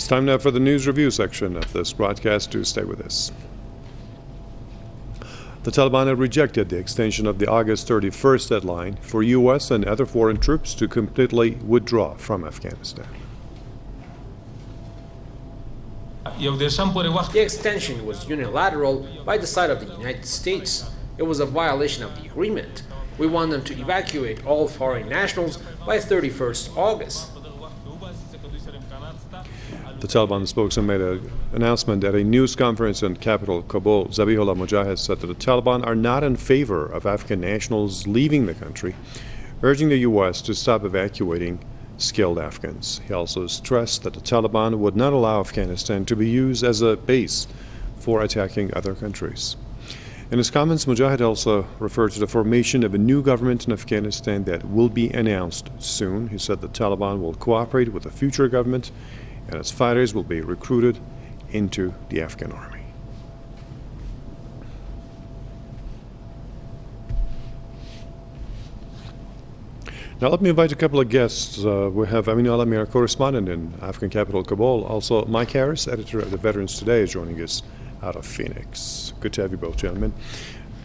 time now for the news review section of this broadcast. Do stay with us. The Taliban have rejected the extension of the August 31st deadline for U.S. and other foreign troops to completely withdraw from Afghanistan. The extension was unilateral by the side of the United States. It was a violation of the agreement. We want them to evacuate all foreign nationals by 31st August. The Taliban spokesman made an announcement at a news conference in capital Kabul. Zabihullah Mujahid said that the Taliban are not in favor of Afghan nationals leaving the country, urging the U.S. to stop evacuating skilled Afghans. He also stressed that the Taliban would not allow Afghanistan to be used as a base for attacking other countries. In his comments, Mujahid also referred to the formation of a new government in Afghanistan that will be announced soon. He said the Taliban will cooperate with the future government and its fighters will be recruited into the Afghan army. Now let me invite a couple of guests. We have Amin Alami, our correspondent in Afghan capital Kabul. Also, Mike Harris, editor of the Veterans Today, is joining us out of Phoenix. Good to have you both, gentlemen.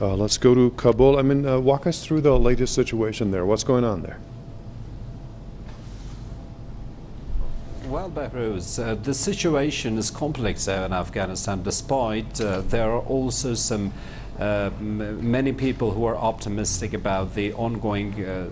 Let's go to Kabul. Amin, walk us through the latest situation there. What's going on there? Well, Behrouz, the situation is complex there in Afghanistan, despite there are also some many people who are optimistic about the ongoing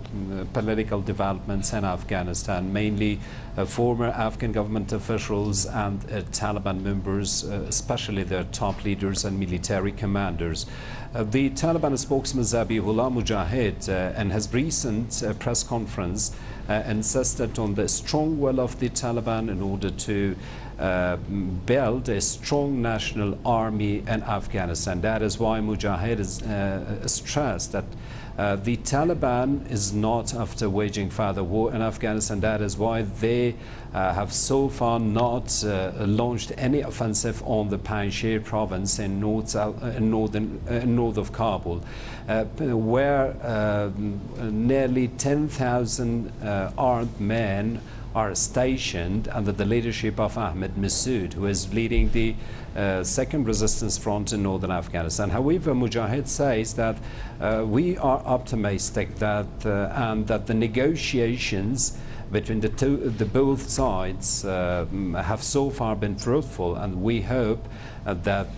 political developments in Afghanistan, mainly former Afghan government officials and Taliban members, especially their top leaders and military commanders. The Taliban spokesman Zabihullah Mujahid in his recent press conference insisted on the strong will of the Taliban in order to build a strong national army in Afghanistan. That is why Mujahid is stressed that the Taliban is not after waging further war in Afghanistan. That is why they have so far not launched any offensive on the Panjshir province in north of Kabul, where nearly 10,000 armed men are stationed under the leadership of Ahmed Massoud, who is leading the second resistance front in northern Afghanistan. However, Mujahid says that we are optimistic that and that the negotiations between the both sides have so far been fruitful, and we hope that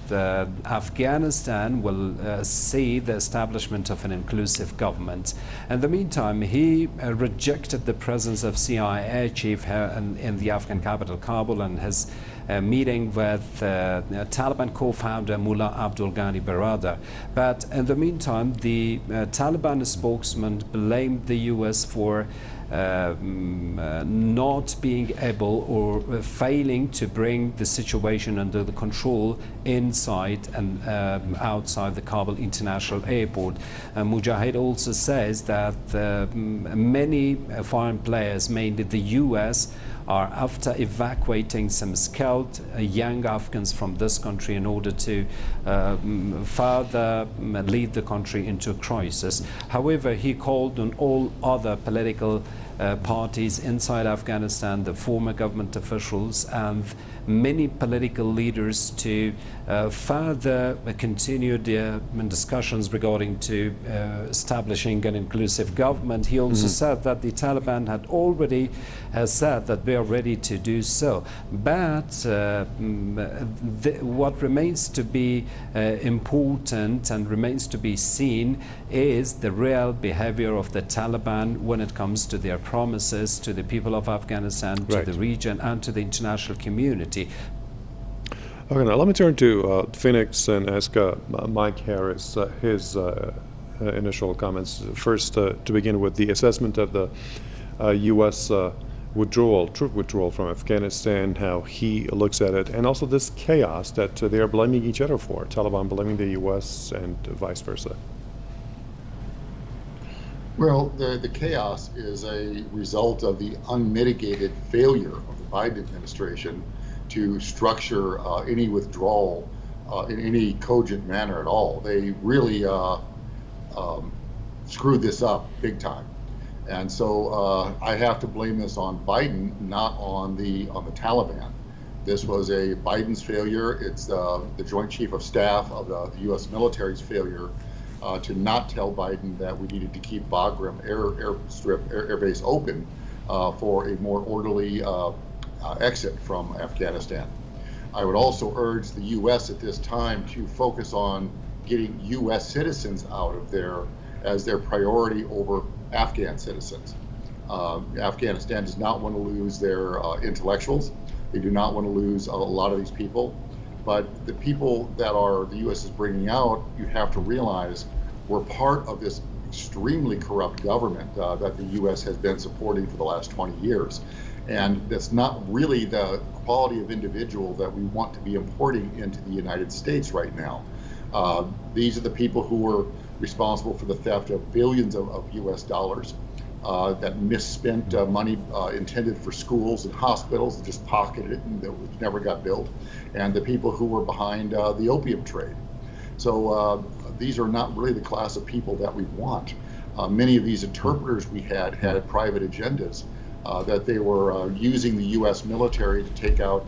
Afghanistan will see the establishment of an inclusive government. In the meantime, he rejected the presence of CIA chief in the Afghan capital Kabul and his meeting with Taliban co-founder Mullah Abdul Ghani Baradar. But in the meantime, the Taliban spokesman blamed the US for not being able or failing to bring the situation under the control inside and outside the Kabul International Airport. Mujahid also says that many foreign players, mainly the US, are after evacuating some skilled young Afghans from this country in order to further lead the country into a crisis. However, he called on all other political parties inside Afghanistan, the former government officials and many political leaders to further continue the discussions regarding to establishing an inclusive government. He also said that the Taliban had already said that they are ready to do so. But what remains to be important and remains to be seen is the real behavior of the Taliban when it comes to their promises to the people of Afghanistan, to the region and to the international community. Okay, now let me turn to Phoenix and ask Mike Harris his initial comments. First, to begin with, the assessment of the U.S. troop withdrawal from Afghanistan, how he looks at it, and also this chaos that they are blaming each other for, Taliban blaming the U.S. and vice versa. Well, the chaos is a result of the unmitigated failure of the Biden administration to structure any withdrawal in any cogent manner at all. They really screwed this up big time. And so I have to blame this on Biden, not on the Taliban. This was a Biden's failure. It's the Joint Chief of Staff of the U.S. military's failure to not tell Biden that we needed to keep Bagram Air Base open for a more orderly exit from Afghanistan. I would also urge the U.S. at this time to focus on getting U.S. citizens out of there as their priority over Afghan citizens. Afghanistan does not want to lose their intellectuals. They do not want to lose a lot of these people. But the people that the U.S. is bringing out, you have to realize, were part of this extremely corrupt government that the U.S. has been supporting for the last 20 years. And that's not really the quality of individual that we want to be importing into the United States right now. These are the people who were responsible for the theft of billions of U.S. dollars, that misspent money intended for schools and hospitals, that just pocketed it and that never got built, and the people who were behind the opium trade. So these are not really the class of people that we want. Many of these interpreters we had private agendas. That they were using the U.S. military to take out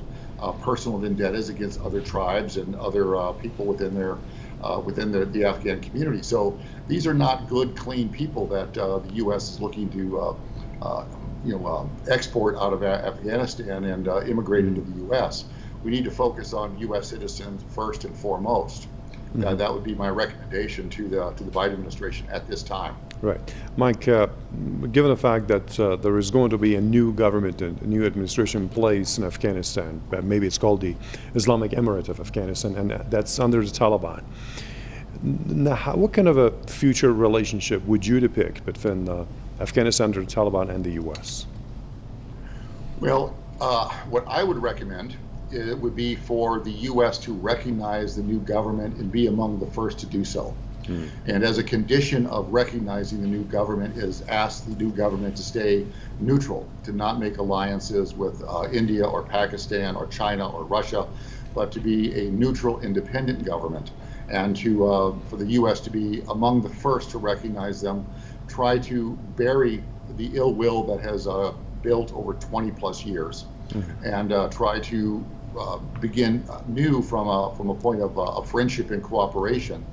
personal vendettas against other tribes and other people within the Afghan community. So these are not good, clean people that the U.S. is looking to export out of Afghanistan and immigrate into the U.S. We need to focus on U.S. citizens first and foremost. That would be my recommendation to the Biden administration at this time. Right. Mike, given the fact that there is going to be a new government and a new administration in place in Afghanistan, maybe it's called the Islamic Emirate of Afghanistan, and that's under the Taliban. Now, what kind of a future relationship would you depict between Afghanistan under the Taliban and the U.S.? Well, what I would recommend it would be for the U.S. to recognize the new government and be among the first to do so. And as a condition of recognizing the new government is ask the new government to stay neutral, to not make alliances with India or Pakistan or China or Russia, but to be a neutral, independent government, and to for the U.S. to be among the first to recognize them, try to bury the ill will that has built over 20 plus years, and try to begin new from a point of friendship and cooperation.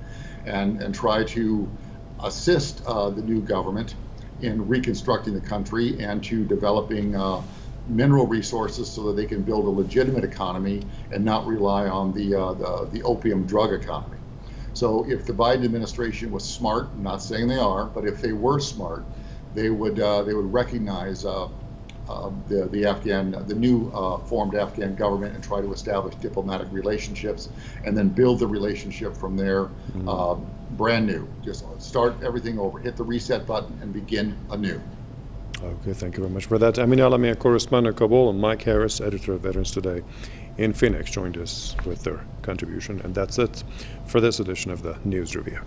And try to assist the new government in reconstructing the country and to developing mineral resources so that they can build a legitimate economy and not rely on the opium drug economy. So if the Biden administration was smart, I'm not saying they are, but if they were smart, they would recognize the new formed Afghan government and try to establish diplomatic relationships, and then build the relationship from there, brand new. Just start everything over, hit the reset button, and begin anew. Okay, thank you very much for that. Amin Alamia, correspondent in Kabul, and Mike Harris, editor of Veterans Today in Phoenix, joined us with their contribution. And that's it for this edition of the News Review.